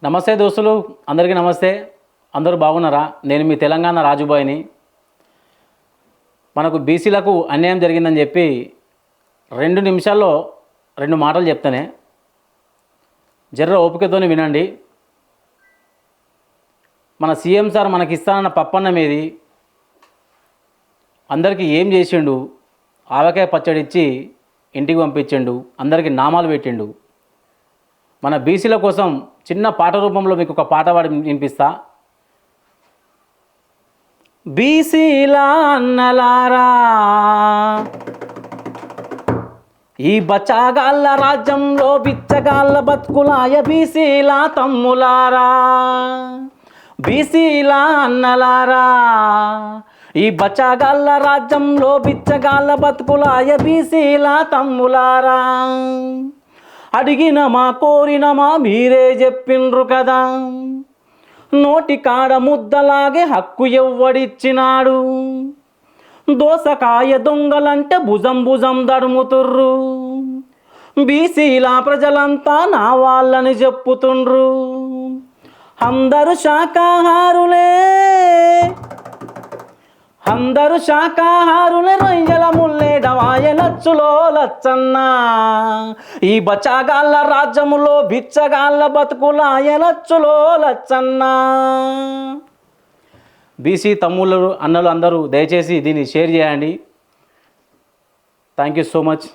నమస్తే దోస్తులు, అందరికీ నమస్తే. అందరూ బాగున్నారా? నేను మీ తెలంగాణ రాజుబాయిని. మనకు బీసీలకు అన్యాయం జరిగిందని చెప్పి 2 నిమిషాల్లో 2 మాటలు చెప్తానే, జర్ర ఓపికతోని వినండి. మన సీఎం సార్ మనకి ఇస్తానన్న పప్పన్నం ఏది? అందరికీ ఏం చేసిండు? ఆవకాయ పచ్చడి ఇచ్చి ఇంటికి పంపించిండు, అందరికీ నామాలు పెట్టిండు. మన బీసీల కోసం చిన్న పాట రూపంలో మీకు ఒక పాట పాడి వినిపిస్తా. బీసీల అన్నలారా, ఈ బచాగాళ్ళ రాజ్యంలో బిచ్చగాళ్ళ బతుకులాయ బీసీల తమ్ములారా. బీసీల అన్నలారా, ఈ బచాగాళ్ళ రాజ్యంలో బిచ్చగాళ్ళ బతుకులాయ బీసీల తమ్ములారా. అడిగినమా కోరినమా మీరే చెప్పిండ్రు కదా, నోటి కాడ ముద్దలాగే హక్కు ఎవ్వడిచ్చినాడు. దోసకాయ దొంగలంటే భుజం భుజం దడుముతుర్రు, బీసీల ప్రజలంతా నా వాళ్ళని చెప్పుతుండ్రు. అందరూ శాకాహారులే, అందరూ శాకాహారులే, రొయ్యల ముల్లేడవాయ లచ్చులో లచ్చన్న. ఈ బచాగాళ్ళ రాజ్యములో బిచ్చగాళ్ళ బతుకులాయ లచ్చులో లచ్చన్న. బీసీ తమ్ముళ్ళు అన్నలు అందరూ దయచేసి దీన్ని షేర్ చేయండి. Thank you so much.